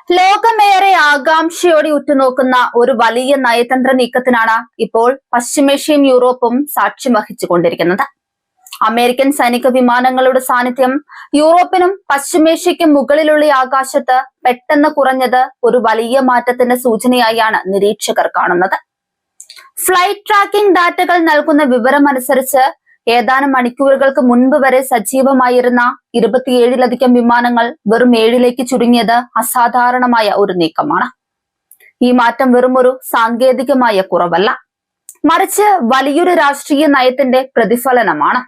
ലോകമേറെ ആകാംക്ഷയോടെ ഉറ്റുനോക്കുന്ന ഒരു വലിയ നയതന്ത്ര നീക്കത്തിനാണ് ഇപ്പോൾ പശ്ചിമേഷ്യയും യൂറോപ്പും സാക്ഷ്യം വഹിച്ചുകൊണ്ടിരിക്കുന്നത്. അമേരിക്കൻ സൈനിക വിമാനങ്ങളുടെ സാന്നിധ്യം യൂറോപ്പിനും പശ്ചിമേഷ്യയ്ക്കും മുകളിലുള്ള ആകാശത്ത് പെട്ടെന്ന് കുറഞ്ഞത് ഒരു വലിയ മാറ്റത്തിന്റെ സൂചനയായാണ് നിരീക്ഷകർ കാണുന്നത്. ഫ്ലൈറ്റ് ട്രാക്കിംഗ് ഡാറ്റകൾ നൽകുന്ന വിവരമനുസരിച്ച് ഏതാനും മണിക്കൂറുകൾക്ക് മുൻപ് വരെ സജീവമായിരുന്ന 27ലധികം വിമാനങ്ങൾ വെറും 7ലേക്ക് ചുരുങ്ങിയത് അസാധാരണമായ ഒരു നീക്കമാണ്. ഈ മാറ്റം വെറും ഒരു സാങ്കേതികമായ കുറവല്ല, മറിച്ച് വലിയൊരു രാഷ്ട്രീയ നയത്തിന്റെ പ്രതിഫലനമാണ്.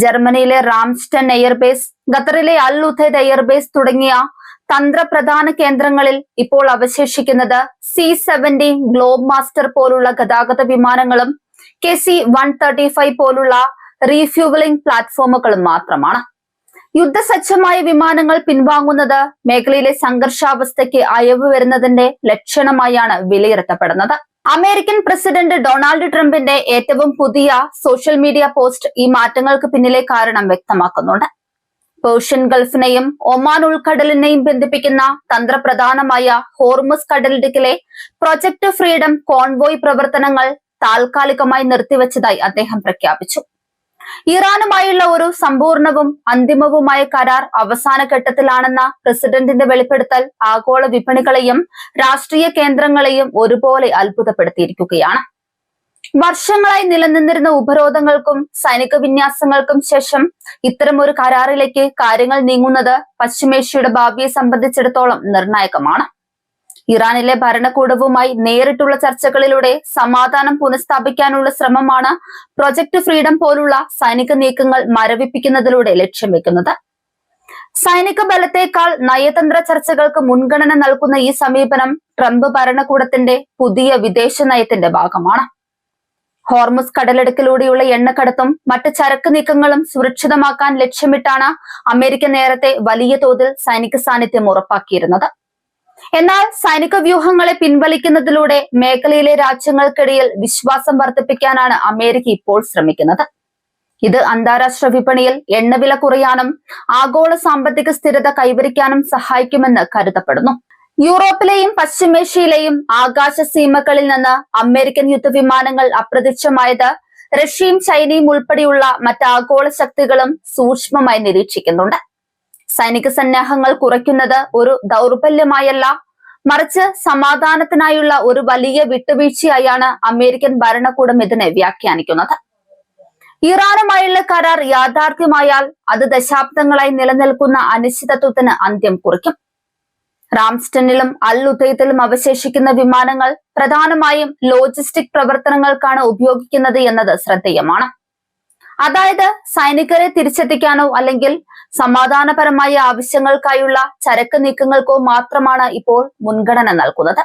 ജർമ്മനിയിലെ റാംസ്റ്റൺ എയർബേസ്, ഖത്തറിലെ അൽ ഉഥൈദ് എയർബേസ് തുടങ്ങിയ തന്ത്രപ്രധാന കേന്ദ്രങ്ങളിൽ ഇപ്പോൾ അവശേഷിക്കുന്നത് C-70 ഗ്ലോബ് മാസ്റ്റർ പോലുള്ള ഗതാഗത വിമാനങ്ങളും KC-135 പോലുള്ള റീഫ്യൂവലിംഗ് പ്ലാറ്റ്ഫോമുകളും മാത്രമാണ്. യുദ്ധസജ്ജമായ വിമാനങ്ങൾ പിൻവാങ്ങുന്നത് മേഖലയിലെ സംഘർഷാവസ്ഥയ്ക്ക് അയവ് വരുന്നതിന്റെ ലക്ഷണമായാണ് വിലയിരുത്തപ്പെടുന്നത്. അമേരിക്കൻ പ്രസിഡന്റ് ഡൊണാൾഡ് ട്രംപിന്റെ ഏറ്റവും പുതിയ സോഷ്യൽ മീഡിയ പോസ്റ്റ് ഈ മാറ്റങ്ങൾക്ക് പിന്നിലെ കാരണം വ്യക്തമാക്കുന്നുണ്ട്. പേർഷ്യൻ ഗൾഫിനെയും ഒമാൻ ഉൾക്കടലിനെയും ബന്ധിപ്പിക്കുന്ന തന്ത്രപ്രധാനമായ ഹോർമുസ് കടലിടുക്കിലെ പ്രൊജക്ട് ഫ്രീഡം കോൺവോയ് പ്രവർത്തനങ്ങൾ താൽക്കാലികമായി നിർത്തിവെച്ചതായി അദ്ദേഹം പ്രഖ്യാപിച്ചു. ഇറാനുമായുള്ള ഒരു സമ്പൂർണവും അന്തിമവുമായ കരാർ അവസാന ഘട്ടത്തിലാണെന്ന പ്രസിഡന്റിന്റെ വെളിപ്പെടുത്തൽ ആഗോള വിപണികളെയും രാഷ്ട്രീയ കേന്ദ്രങ്ങളെയും ഒരുപോലെ അത്ഭുതപ്പെടുത്തിയിരിക്കുകയാണ്. വർഷങ്ങളായി നിലനിന്നിരുന്ന ഉപരോധങ്ങൾക്കും സൈനിക വിന്യാസങ്ങൾക്കും ശേഷം ഇത്തരമൊരു കരാറിലേക്ക് കാര്യങ്ങൾ നീങ്ങുന്നത് പശ്ചിമേഷ്യയുടെ ഭാവിയെ സംബന്ധിച്ചിടത്തോളം നിർണായകമാണ്. ഇറാനിലെ ഭരണകൂടവുമായി നേരിട്ടുള്ള ചർച്ചകളിലൂടെ സമാധാനം പുനഃസ്ഥാപിക്കാനുള്ള ശ്രമമാണ് പ്രൊജക്ട് ഫ്രീഡം പോലുള്ള സൈനിക നീക്കങ്ങൾ മരവിപ്പിക്കുന്നതിലൂടെ ലക്ഷ്യം വെക്കുന്നത്. സൈനിക ബലത്തേക്കാൾ നയതന്ത്ര ചർച്ചകൾക്ക് മുൻഗണന നൽകുന്ന ഈ സമീപനം ട്രംപ് ഭരണകൂടത്തിന്റെ പുതിയ വിദേശ നയത്തിന്റെ ഭാഗമാണ്. ഹോർമുസ് കടലിടുക്കിലൂടെയുള്ള എണ്ണക്കടത്തും മറ്റ് ചരക്ക് നീക്കങ്ങളും സുരക്ഷിതമാക്കാൻ ലക്ഷ്യമിട്ടാണ് അമേരിക്ക നേരത്തെ വലിയ തോതിൽ സൈനിക സാന്നിധ്യം ഉറപ്പാക്കിയിരുന്നത്. എന്നാൽ സൈനിക വ്യൂഹങ്ങളെ പിൻവലിക്കുന്നതിലൂടെ മേഖലയിലെ രാജ്യങ്ങൾക്കിടയിൽ വിശ്വാസം വർദ്ധിപ്പിക്കാനാണ് അമേരിക്ക ഇപ്പോൾ ശ്രമിക്കുന്നത്. ഇത് അന്താരാഷ്ട്ര വിപണിയിൽ എണ്ണവില കുറയാനും ആഗോള സാമ്പത്തിക സ്ഥിരത കൈവരിക്കാനും സഹായിക്കുമെന്ന് കരുതപ്പെടുന്നു. യൂറോപ്പിലെയും പശ്ചിമേഷ്യയിലെയും ആകാശ സീമകളിൽ നിന്ന് അമേരിക്കൻ യുദ്ധവിമാനങ്ങൾ അപ്രത്യക്ഷമായത് റഷ്യയും ചൈനയും ഉൾപ്പെടെയുള്ള മറ്റ് ആഗോള ശക്തികളും സൂക്ഷ്മമായി നിരീക്ഷിക്കുന്നുണ്ട്. സൈനിക സന്നാഹങ്ങൾ കുറയ്ക്കുന്നത് ഒരു ദൗർബല്യമായല്ല, മറിച്ച് സമാധാനത്തിനായുള്ള ഒരു വലിയ വിട്ടുവീഴ്ചയായാണ് അമേരിക്കൻ ഭരണകൂടം ഇതിനെ വ്യാഖ്യാനിക്കുന്നത്. ഇറാനുമായുള്ള കരാർ യാഥാർത്ഥ്യമായാൽ അത് ദശാബ്ദങ്ങളായി നിലനിൽക്കുന്ന അനിശ്ചിതത്വത്തിന് അന്ത്യം കുറിക്കും. റാംസ്റ്റണിലും അൽ ഉഥൈദിലും അവശേഷിക്കുന്ന വിമാനങ്ങൾ പ്രധാനമായും ലോജിസ്റ്റിക് പ്രവർത്തനങ്ങൾക്കാണ് ഉപയോഗിക്കുന്നത് എന്നത് ശ്രദ്ധേയമാണ്. അതായത് സൈനികരെ തിരിച്ചെത്തിക്കാനോ അല്ലെങ്കിൽ സമാധാനപരമായ ആവശ്യങ്ങൾക്കായുള്ള ചരക്ക് നീക്കങ്ങൾക്കോ മാത്രമാണ് ഇപ്പോൾ മുൻഗണന നൽകുന്നത്.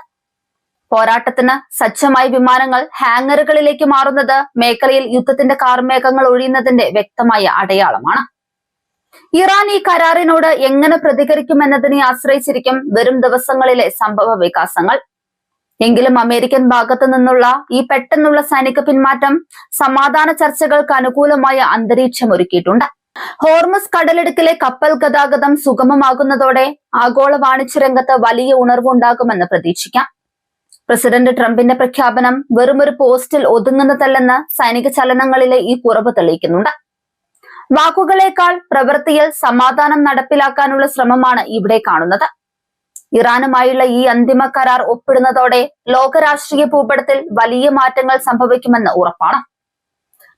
പോരാട്ടത്തിന് സജ്ജമായ വിമാനങ്ങൾ ഹാങ്ങറുകളിലേക്ക് മാറുന്നത് മേഖലയിൽ യുദ്ധത്തിന്റെ കാർമേഘങ്ങൾ ഒഴിയുന്നതിന്റെ വ്യക്തമായ അടയാളമാണ്. ഇറാൻ ഈ കരാറിനോട് എങ്ങനെ പ്രതികരിക്കുമെന്നതിനെ ആശ്രയിച്ചിരിക്കും വരും ദിവസങ്ങളിലെ സംഭവ വികാസങ്ങൾ. എങ്കിലും അമേരിക്കൻ ഭാഗത്തു നിന്നുള്ള ഈ പെട്ടെന്നുള്ള സൈനിക പിന്മാറ്റം സമാധാന ചർച്ചകൾക്ക് അനുകൂലമായ അന്തരീക്ഷം ഒരുക്കിയിട്ടുണ്ട്. ഹോർമുസ് കടലിടുക്കിലെ കപ്പൽ ഗതാഗതം സുഗമമാകുന്നതോടെ ആഗോള വാണിജ്യ രംഗത്ത് വലിയ ഉണർവുണ്ടാകുമെന്ന് പ്രതീക്ഷിക്കാം. പ്രസിഡന്റ് ട്രംപിന്റെ പ്രഖ്യാപനം വെറുമൊരു പോസ്റ്റിൽ ഒതുങ്ങുന്നതല്ലെന്ന് സൈനിക ചലനങ്ങളിലെ ഈ കുറവ് തെളിയിക്കുന്നുണ്ട്. വാക്കുകളേക്കാൾ പ്രവൃത്തിയിൽ സമാധാനം നടപ്പിലാക്കാനുള്ള ശ്രമമാണ് ഇവിടെ കാണുന്നത്. ഇറാനുമായുള്ള ഈ അന്തിമ കരാർ ഒപ്പിടുന്നതോടെ ലോകരാഷ്ട്രീയ ഭൂപടത്തിൽ വലിയ മാറ്റങ്ങൾ സംഭവിക്കുമെന്ന് ഉറപ്പാണ്.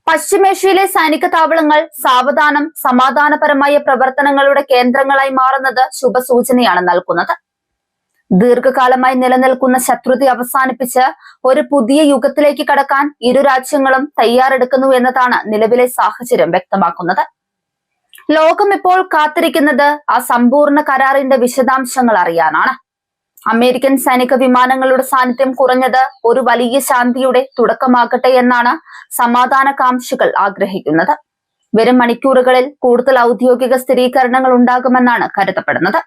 പശ്ചിമേഷ്യയിലെ സൈനിക താവളങ്ങൾ സാവധാനം സമാധാനപരമായ പ്രവർത്തനങ്ങളുടെ കേന്ദ്രങ്ങളായി മാറുന്നത് ശുഭസൂചനയാണ് നൽകുന്നത്. ദീർഘകാലമായി നിലനിൽക്കുന്ന ശത്രുത അവസാനിപ്പിച്ച് ഒരു പുതിയ യുഗത്തിലേക്ക് കടക്കാൻ ഇരു രാജ്യങ്ങളും തയ്യാറെടുക്കുന്നു എന്നതാണ് നിലവിലെ സാഹചര്യം വ്യക്തമാക്കുന്നത്. ലോകം ഇപ്പോൾ കാത്തിരിക്കുന്നത് ആ സമ്പൂർണ്ണ കരാറിന്റെ വിശദാംശങ്ങൾ അറിയാനാണ്. അമേരിക്കൻ സൈനിക വിമാനങ്ങളുടെ സാന്നിധ്യം കുറഞ്ഞത് ഒരു വലിയ ശാന്തിയുടെ തുടക്കമാകട്ടെ എന്നാണ് സമാധാനകാംക്ഷികൾ ആഗ്രഹിക്കുന്നത്. വരും മണിക്കൂറുകളിൽ കൂടുതൽ ഔദ്യോഗിക സ്ഥിരീകരണങ്ങൾ ഉണ്ടാകുമെന്നാണ് കരുതപ്പെടുന്നത്.